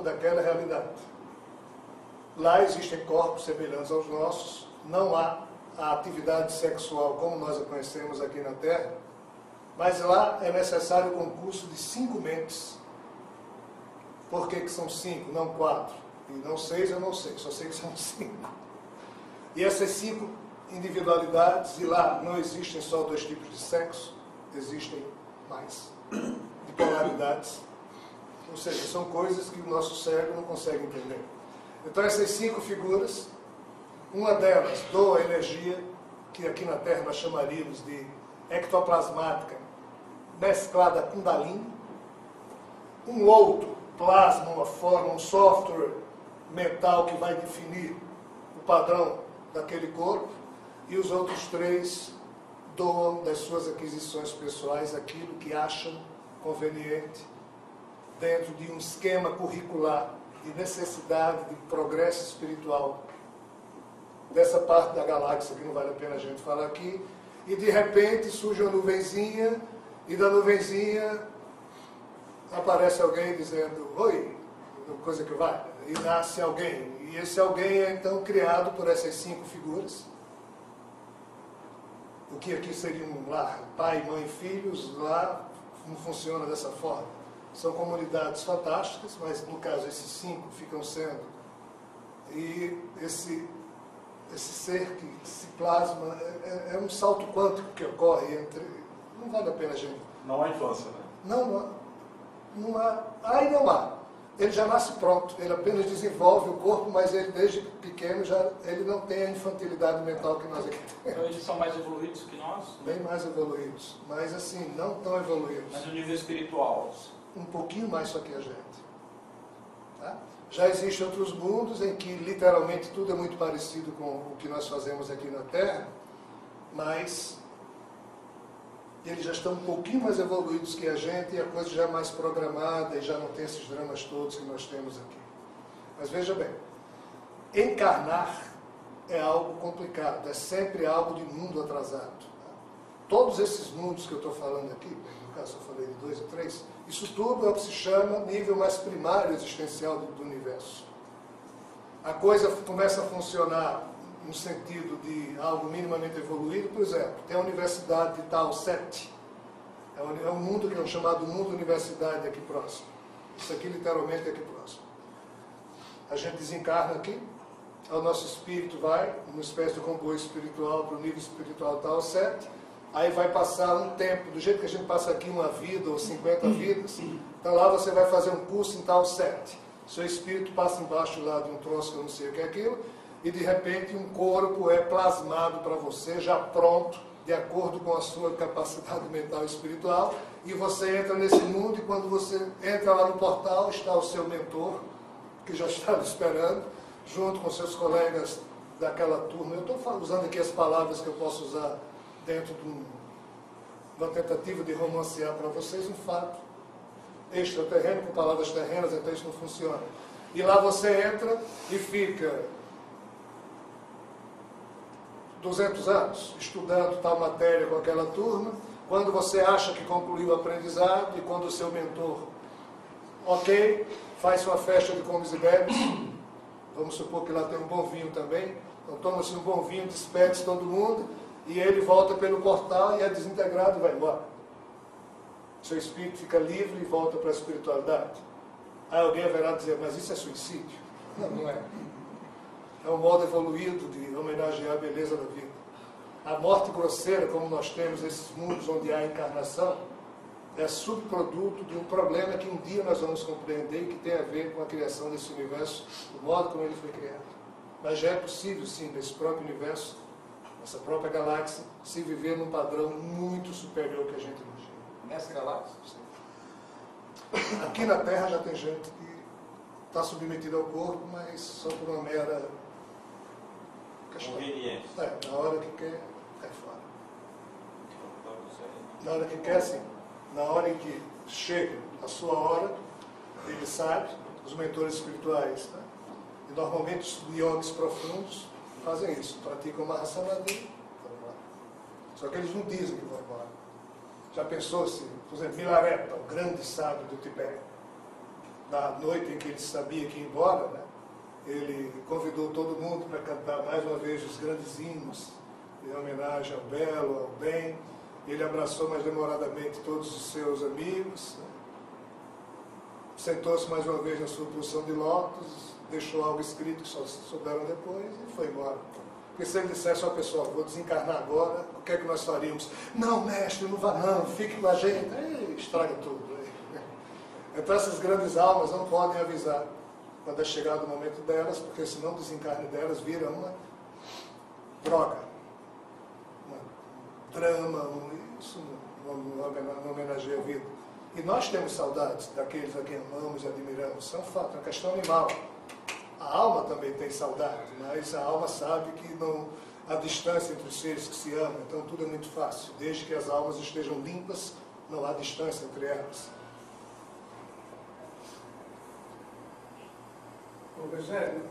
daquela realidade. Lá existem corpos semelhantes aos nossos, não há a atividade sexual como nós a conhecemos aqui na Terra, mas lá é necessário o concurso de 5 mentes. Por que são 5, não 4? E não 6, eu não sei, só sei que são 5. E essas 5 individualidades, e lá não existem só 2 tipos de sexo, existem mais, de polaridades. Ou seja, são coisas que o nosso cérebro não consegue entender. Então essas 5 figuras, uma delas doa energia, que aqui na Terra nós chamaríamos de ectoplasmática, mesclada com Kundalini. Um outro plasma, uma forma, um software mental que vai definir o padrão daquele corpo. E os outros 3 doam das suas aquisições pessoais aquilo que acham conveniente dentro de um esquema curricular de necessidade de progresso espiritual dessa parte da galáxia, que não vale a pena a gente falar aqui, e de repente surge uma nuvenzinha, e da nuvenzinha aparece alguém dizendo, oi, coisa que vai, e nasce alguém, e esse alguém é então criado por essas 5 figuras, o que aqui seria um lar, pai, mãe, filhos, lá não funciona dessa forma. São comunidades fantásticas, mas no caso esses 5 ficam sendo. E esse ser que se plasma é um salto quântico que ocorre entre. Não vale a pena a gente. Não há infância, né? Não há. Aí não há. Ele já nasce pronto, ele apenas desenvolve o corpo, mas ele desde pequeno ele não tem a infantilidade mental que nós aqui temos. Então eles são mais evoluídos que nós? Bem mais evoluídos, mas assim, não tão evoluídos. Mas no nível espiritual? Um pouquinho mais só que a gente. Tá? Já existem outros mundos em que literalmente tudo é muito parecido com o que nós fazemos aqui na Terra, mas eles já estão um pouquinho mais evoluídos que a gente e a coisa já é mais programada e já não tem esses dramas todos que nós temos aqui. Mas veja bem, encarnar é algo complicado, é sempre algo de mundo atrasado. Tá? Todos esses mundos que eu estou falando aqui, no caso eu falei de 2 ou 3, isso tudo é o que se chama nível mais primário existencial do universo. A coisa começa a funcionar no sentido de algo minimamente evoluído, por exemplo, tem a Universidade de Tau 7, é um mundo que é chamado mundo universidade aqui próximo. Isso aqui literalmente é aqui próximo. A gente desencarna aqui, o nosso espírito vai, numa espécie de comboio espiritual para o nível espiritual Tau 7, aí vai passar um tempo, do jeito que a gente passa aqui uma vida ou 50 vidas, então lá você vai fazer um curso em Tau 7. Seu espírito passa embaixo lá de um troço que eu não sei o que é aquilo, e de repente um corpo é plasmado para você, já pronto, de acordo com a sua capacidade mental e espiritual, e você entra nesse mundo, e quando você entra lá no portal, está o seu mentor, que já está esperando, junto com seus colegas daquela turma. Eu estou usando aqui as palavras que eu posso usar dentro de uma tentativa de romancear para vocês um fato extraterreno, com palavras terrenas, então isso não funciona. E lá você entra e fica 200 anos estudando tal matéria com aquela turma, quando você acha que concluiu o aprendizado e quando o seu mentor, ok, faz sua festa de comes e bebes, vamos supor que lá tem um bom vinho também, então toma-se um bom vinho, despede-se todo mundo, e ele volta pelo portal e é desintegrado e vai embora. Seu espírito fica livre e volta para a espiritualidade. Aí alguém haverá dizer, mas isso é suicídio? Não, não é. É um modo evoluído de homenagear a beleza da vida. A morte grosseira, como nós temos esses mundos onde há encarnação, é subproduto de um problema que um dia nós vamos compreender e que tem a ver com a criação desse universo, o modo como ele foi criado. Mas já é possível, sim, nesse próprio universo, essa própria galáxia, se viver num padrão muito superior que a gente imagina. Nessa galáxia? Sim. Aqui na Terra já tem gente que está submetida ao corpo, mas só por uma mera questão. Na hora que quer, cai fora. Na hora que quer, sim. Na hora em que chega a sua hora, ele sabe, os mentores espirituais, né? E normalmente os yogis profundos fazem isso, praticam uma racionadinha, vão embora. Só que eles não dizem que vão embora. Já pensou se, por exemplo, Milarepa, o grande sábio do Tibete, da noite em que ele sabia que ia embora, né? Ele convidou todo mundo para cantar mais uma vez os grandes hinos em homenagem ao belo, ao bem. Ele abraçou mais demoradamente todos os seus amigos, né? Sentou-se mais uma vez na sua posição de lótus, deixou algo escrito que só souberam depois e foi embora. Porque se ele dissesse, ó pessoal, vou desencarnar agora, o que é que nós faríamos? Não, mestre, não vá não, fique com a gente. Aí estraga tudo. Então essas grandes almas não podem avisar quando é chegado o momento delas, porque senão o desencarne delas vira uma droga, um drama, isso não homenageia a vida. E nós temos saudades daqueles a quem amamos e admiramos. Isso é um fato, é uma questão animal. A alma também tem saudade, mas a alma sabe que não há distância entre os seres que se amam, então tudo é muito fácil. Desde que as almas estejam limpas, não há distância entre elas. Rogério,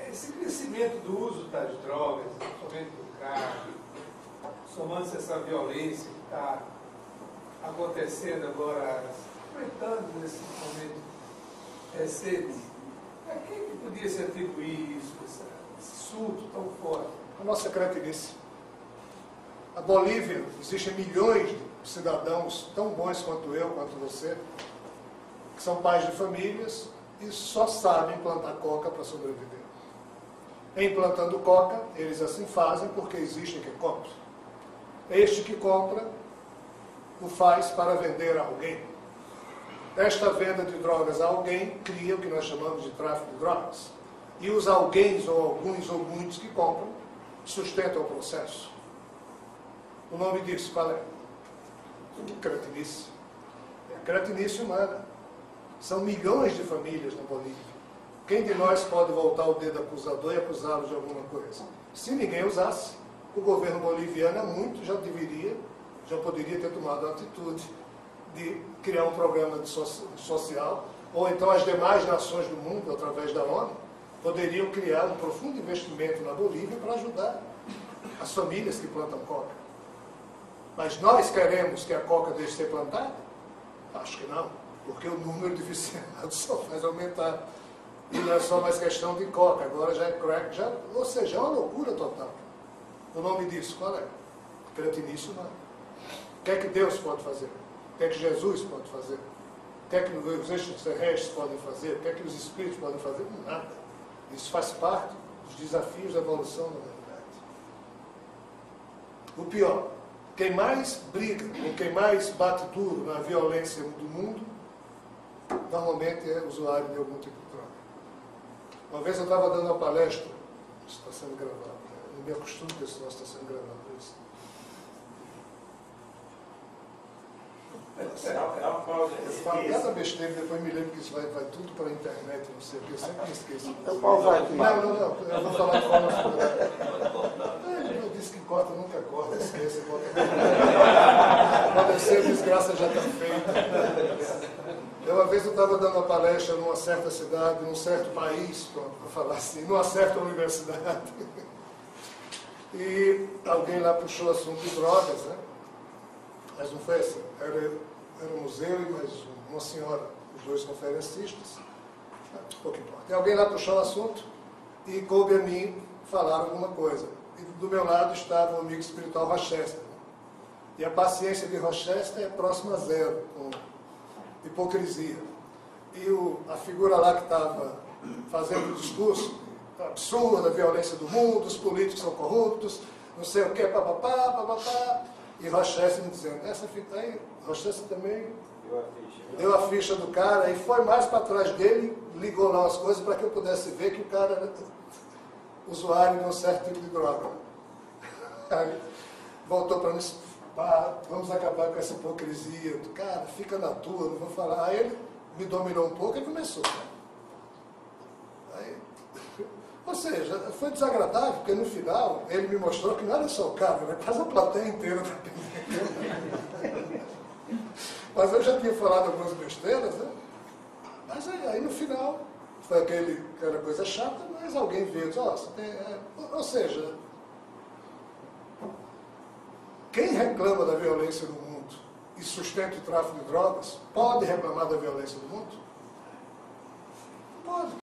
esse crescimento do uso das drogas, somente do crack, somando-se essa violência que está acontecendo agora, aproveitando nesse momento recente, a quem que podia se atribuir isso, esse surto tão forte? A nossa cretinice. A Bolívia, existem milhões de cidadãos tão bons quanto eu, quanto você, que são pais de famílias e só sabem plantar coca para sobreviver. Em plantando coca, eles assim fazem porque existe quem compra. Este que compra o faz para vender a alguém. Esta venda de drogas a alguém cria o que nós chamamos de tráfico de drogas. E os alguéns, ou alguns, ou muitos que compram, sustentam o processo. O nome disso qual é? Cretinice. É a cretinice humana. São milhões de famílias na Bolívia. Quem de nós pode voltar o dedo acusador e acusá-lo de alguma coisa? Se ninguém usasse, o governo boliviano há muito já poderia ter tomado a atitude de criar um programa social, ou então as demais nações do mundo, através da ONU, poderiam criar um profundo investimento na Bolívia para ajudar as famílias que plantam coca. Mas nós queremos que a coca deixe de ser plantada? Acho que não. Porque o número de viciados só faz aumentar. E não é só mais questão de coca, agora já é crack, ou seja, é uma loucura total. O nome disso qual é? Cretinice humana. O que é que Deus pode fazer? O que é que Jesus pode fazer? O que é que os extraterrestres podem fazer? O que é que os espíritos podem fazer? Nada. Isso faz parte dos desafios da evolução da humanidade. O pior, quem mais briga, ou quem mais bate duro na violência do mundo, normalmente é usuário de algum tipo de droga. Uma vez eu estava dando uma palestra, isso está sendo gravado, né? Não me acostumo que esse nosso está sendo gravado. Dá uma pausa. Eu falo cada besteira, depois me lembro que isso vai tudo para a internet, não sei o que, eu sempre me esqueço. Eu pauso aqui. Não, eu vou falar de forma figurada. Eu disse que corta, nunca corta, esqueça, corta. Pode ser, desgraça já está feita. Uma vez eu estava dando uma palestra numa certa cidade, num certo país, para falar assim, numa certa universidade. E alguém lá puxou o assunto de drogas, né? Mas não foi assim. Era um museu e mais uma senhora, os dois conferencistas. Pouco importa. E alguém lá puxou o assunto e coube a mim falar alguma coisa. E do meu lado estava o amigo espiritual Rochester. E a paciência de Rochester é próxima a zero, com hipocrisia. E a figura lá que estava fazendo o discurso, absurda, a violência do mundo, os políticos são corruptos, não sei o que, papapá, papapá. E Rochester me dizendo, essa fita aí, Rochester também deu a ficha do cara e foi mais para trás dele, ligou lá as coisas para que eu pudesse ver que o cara era usuário de um certo tipo de droga. Aí voltou para mim, vamos acabar com essa hipocrisia. Cara, fica na tua, não vou falar. Aí ele me dominou um pouco e começou. Aí, ou seja, foi desagradável, porque no final ele me mostrou que não era só o cara, era quase a plateia inteira. Mas eu já tinha falado algumas besteiras, né? Mas aí no final foi aquela coisa chata, mas alguém veio e disse, ou seja, quem reclama da violência no mundo e sustenta o tráfico de drogas, pode reclamar da violência do mundo? pode.